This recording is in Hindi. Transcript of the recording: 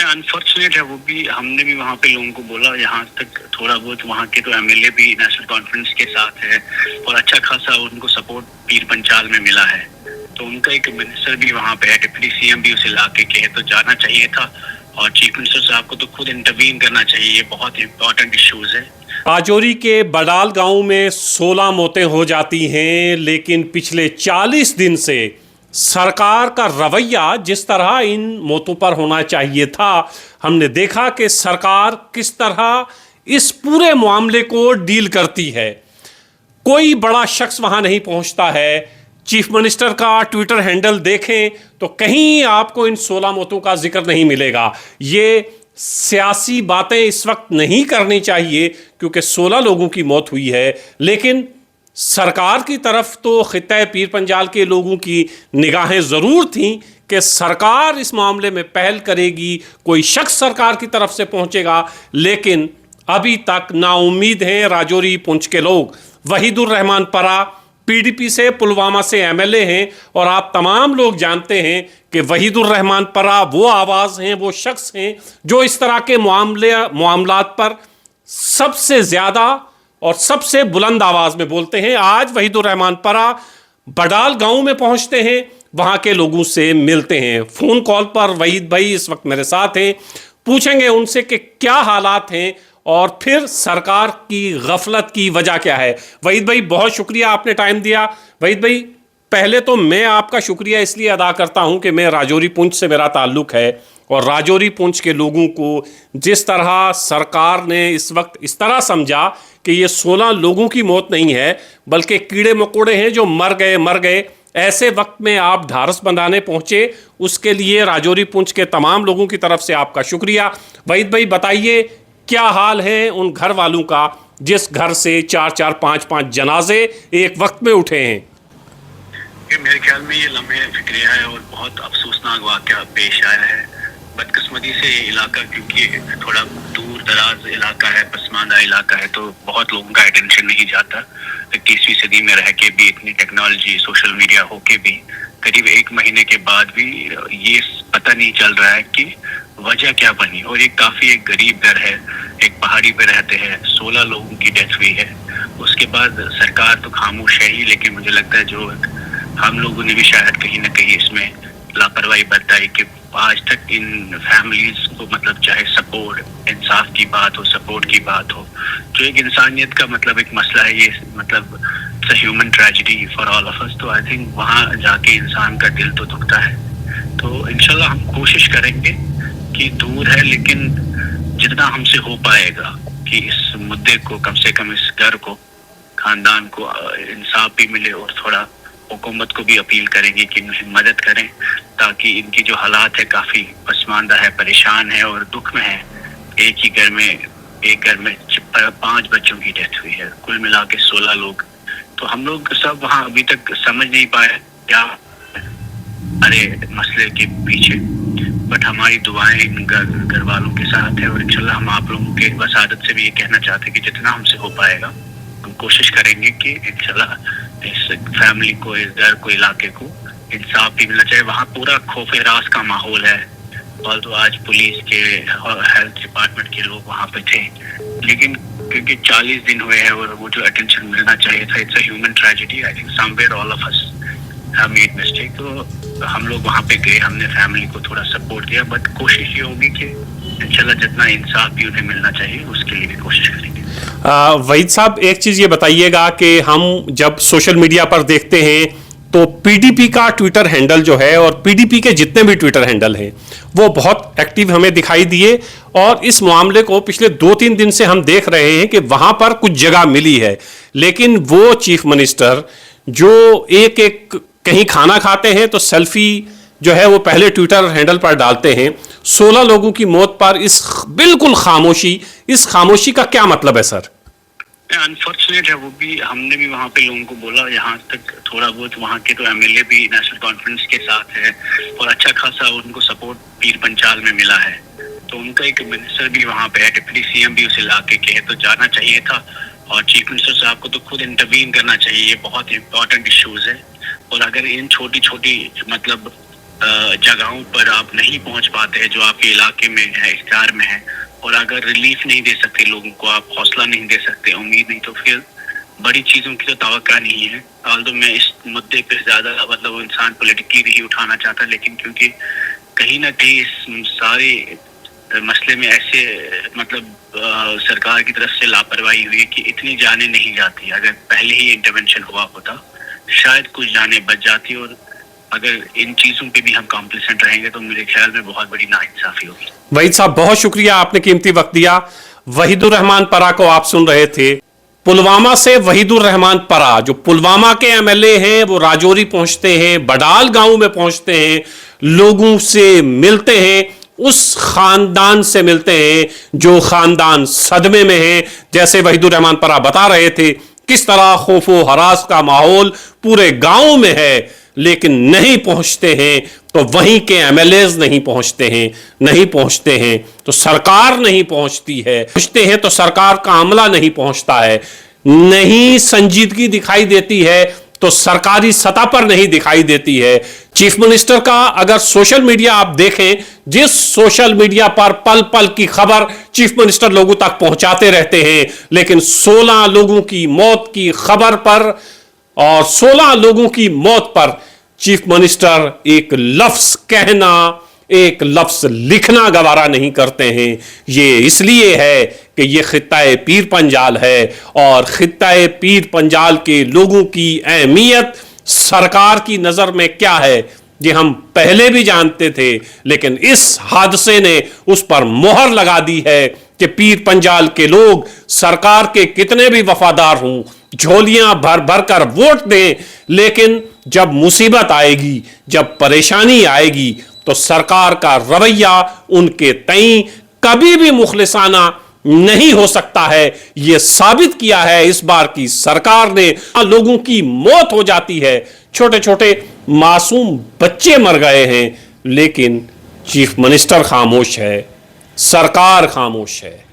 अनफॉर्चुनेट है वो भी। हमने भी वहाँ पे लोगों को बोला, यहाँ तक थोड़ा बहुत वहाँ के तो एमएलए भी नेशनल कॉन्फ्रेंस के साथ है और अच्छा खासा उनको सपोर्ट पीर पंचाल में मिला है। तो उनका एक मिनिस्टर भी वहाँ पे है, डिप्टी सीएम भी उस इलाके के है, तो जाना चाहिए था और चीफ मिनिस्टर साहब को तो खुद इंटरवीन करना चाहिए। ये बहुत इंपॉर्टेंट इश्यूज है। राजौरी के बडाल गांव में 16 मौतें हो जाती हैं, लेकिन पिछले 40 दिन से सरकार का रवैया जिस तरह इन मौतों पर होना चाहिए था, हमने देखा कि सरकार किस तरह इस पूरे मामले को डील करती है। कोई बड़ा शख्स वहां नहीं पहुंचता है। चीफ मिनिस्टर का ट्विटर हैंडल देखें तो कहीं आपको इन 16 मौतों का जिक्र नहीं मिलेगा। ये सियासी बातें इस वक्त नहीं करनी चाहिए क्योंकि 16 लोगों की मौत हुई है, लेकिन सरकार की तरफ तो खित्ते पीर पंजाल के लोगों की निगाहें ज़रूर थीं कि सरकार इस मामले में पहल करेगी, कोई शख्स सरकार की तरफ से पहुंचेगा, लेकिन अभी तक नाउम्मीद हैं राजौरी पुंछ के लोग। वहीदुर रहमान परा पीडीपी से, पुलवामा से एमएलए हैं और आप तमाम लोग जानते हैं कि वहीदुर रहमान परा वो आवाज़ हैं, वो शख्स हैं जो इस तरह के मामलात पर सबसे ज़्यादा और सबसे बुलंद आवाज़ में बोलते हैं। आज वहीदुर रहमान परा बडाल गांव में पहुंचते हैं, वहां के लोगों से मिलते हैं। फ़ोन कॉल पर वहीद भाई इस वक्त मेरे साथ हैं, पूछेंगे उनसे कि क्या हालात हैं और फिर सरकार की गफलत की वजह क्या है। वहीद भाई बहुत शुक्रिया, आपने टाइम दिया। वहीद भाई पहले तो मैं आपका शुक्रिया इसलिए अदा करता हूं कि मैं राजौरी पुंछ से मेरा ताल्लुक़ है और राजौरी पुंछ के लोगों को जिस तरह सरकार ने इस वक्त इस तरह समझा कि ये 16 लोगों की मौत नहीं है बल्कि कीड़े मकोड़े हैं जो मर गए, ऐसे वक्त में आप ढारस बंधाने पहुंचे, उसके लिए राजौरी पुंछ के तमाम लोगों की तरफ से आपका शुक्रिया। वहीद भाई बताइए क्या हाल है उन घर वालों का जिस घर से 4-4, 5-5 जनाजे एक वक्त में उठे हैं। मेरे ख्याल में ये लम्हे फिक्रिया है और बहुत अफसोसनाक वाक़या पेश आया है। बदकिस्मती से ये इलाका, क्योंकि थोड़ा दूर दराज इलाका है, पसमानदा इलाका है, तो बहुत लोगों का अटेंशन नहीं जाता। 21वीं सदी में रह के भी, इतनी टेक्नोलॉजी सोशल मीडिया होके भी करीब 1 महीने के बाद भी ये पता नहीं चल रहा है कि वजह क्या बनी। और ये काफ़ी एक गरीब घर है, एक पहाड़ी पे रहते हैं, 16 लोगों की डेथ हुई है। उसके बाद सरकार तो खामोश है ही, लेकिन मुझे लगता है जो हम लोगों ने भी शायद कहीं ना कहीं इसमें लापरवाही बरताई कि आज तक इन फैमिलीज को, मतलब चाहे सपोर्ट, इंसाफ की बात हो, सपोर्ट की बात हो, जो एक इंसानियत का मतलब एक मसला है, ये मतलब it's a human tragedy for all of us. तो आई थिंक वहाँ जाके इंसान का दिल तो दुखता है। तो इंशाल्लाह हम कोशिश करेंगे कि दूर है लेकिन जितना हमसे हो पाएगा कि इस मुद्दे को, कम से कम इस घर को, खानदान को इंसाफ भी मिले और थोड़ा हुकूमत को भी अपील करेंगे कि इनकी मदद करें ताकि इनकी जो हालात है काफ़ी पसमानदा है, परेशान है और दुख में है। एक घर में 5 बच्चों की डेथ हुई है, कुल मिला के 16 लोग। तो हम लोग सब वहाँ अभी तक समझ नहीं पाए क्या अरे मसले के पीछे, बट हमारी दुआएं इन घर वालों के साथ है और इंशाल्लाह हम आप लोगों के वसादत से भी ये कहना चाहते हैं कि जितना हमसे हो पाएगा हम कोशिश करेंगे कि इंशाल्लाह इस फैमिली को, इस घर को, इलाके को इंसाफ भी मिलना चाहिए। वहाँ पूरा खौफ रास का माहौल है और तो आज पुलिस के और हेल्थ डिपार्टमेंट के लोग वहाँ पे थे, लेकिन क्योंकि 40 दिन हुए हैं और वो जो अटेंशन मिलना चाहिए था, it's a human tragedy. I think somewhere all of us have made mistake. तो हम लोग वहाँ पे गए, हमने फैमिली को थोड़ा सपोर्ट किया, बट कोशिश ये होगी कि इंशाल्लाह जितना इंसाफ भी उन्हें मिलना चाहिए उसके लिए भी कोशिश करेंगे। वहीद साहब एक चीज़ ये बताइएगा कि हम जब सोशल मीडिया पर देखते हैं तो पीडीपी का ट्विटर हैंडल जो है और पीडीपी के जितने भी ट्विटर हैंडल हैं वो बहुत एक्टिव हमें दिखाई दिए और इस मामले को पिछले 2-3 दिन से हम देख रहे हैं कि वहाँ पर कुछ जगह मिली है, लेकिन वो चीफ मिनिस्टर जो एक कहीं खाना खाते हैं तो सेल्फी जो है वो पहले ट्विटर हैंडल पर डालते हैं। 16 लोगों की मौत पर इस बिल्कुल खामोशी, इस खामोशी का क्या मतलब है सर? अनफॉर्चुनेट है वो भी। हमने भी वहाँ पे लोगों को बोला, यहाँ तक थोड़ा बहुत वहाँ के तो एमएलए भी नेशनल कॉन्फ्रेंस के साथ है और अच्छा खासा उनको सपोर्ट पीर पंचाल में मिला है। तो उनका एक मिनिस्टर भी वहाँ पे है, डिप्टी सीएम भी उस इलाके के है, तो जाना चाहिए था और चीफ मिनिस्टर साहब को तो खुद इंटरवीन करना चाहिए। ये बहुत इंपॉर्टेंट इश्यूज है और अगर इन छोटी छोटी मतलब जगहों पर आप नहीं पहुंच पाते हैं जो आपके इलाके में है, इख्तियार में है, और अगर रिलीफ नहीं दे सकते लोगों को, आप हौसला नहीं दे सकते, उम्मीद नहीं, तो फिर बड़ी चीज़ों की तो तवक्का नहीं है। तो मैं इस मुद्दे पे ज़्यादा मतलब इंसान पॉलिटिकली नहीं उठाना चाहता, लेकिन क्योंकि कहीं ना कहीं इस सारे मसले में ऐसे मतलब सरकार की तरफ से लापरवाही हुई है कि इतनी जानें नहीं जाती। अगर पहले ही इंटरवेंशन हुआ होता शायद कुछ जानें बच जाती, और अगर इन चीज़ों पे भी हम कॉम्प्लिसेंट रहेंगे तो मेरे ख्याल में बहुत बड़ी नाइंसाफी होगी। वहीद साहब, बहुत शुक्रिया, आपने कीमती वक्त दिया। वहीदुर रहमान परा को आप सुन रहे थे। पुलवामा से वहीदुर रहमान परा, जो पुलवामा के एमएलए हैं, वो राजौरी पहुंचते हैं, बडाल गांव में पहुंचते हैं, लोगों से मिलते हैं, उस खानदान से मिलते हैं जो खानदान सदमे में है। जैसे वहीदुर रहमान परा बता रहे थे किस तरह खौफो हरास का माहौल पूरे गांव में है, लेकिन नहीं पहुंचते हैं तो वहीं के एमएलएज नहीं पहुंचते हैं तो सरकार नहीं पहुंचती है, पहुंचते हैं तो सरकार का अमला नहीं पहुंचता है, नहीं संजीदगी दिखाई देती है तो सरकारी सतह पर नहीं दिखाई देती है। चीफ मिनिस्टर का अगर सोशल मीडिया आप देखें, जिस सोशल मीडिया पर पल पल की खबर चीफ मिनिस्टर लोगों तक पहुंचाते रहते हैं, लेकिन 16 लोगों की मौत की खबर पर और 16 लोगों की मौत पर चीफ मिनिस्टर एक लफ्ज कहना, एक लफ्ज लिखना गवारा नहीं करते हैं। ये इसलिए है कि ये खित्ता-ए पीर पंजाल है, और खित्ता-ए पीर पंजाल के लोगों की अहमियत सरकार की नजर में क्या है ये हम पहले भी जानते थे, लेकिन इस हादसे ने उस पर मोहर लगा दी है कि पीर पंजाल के लोग सरकार के कितने भी वफादार हों, झोलियां भर भर कर वोट दें, लेकिन जब मुसीबत आएगी, जब परेशानी आएगी, तो सरकार का रवैया उनके तई कभी भी मुखलिसाना नहीं हो सकता है। यह साबित किया है इस बार की सरकार ने। लोगों की मौत हो जाती है, छोटे छोटे मासूम बच्चे मर गए हैं, लेकिन चीफ मिनिस्टर खामोश है, सरकार खामोश है।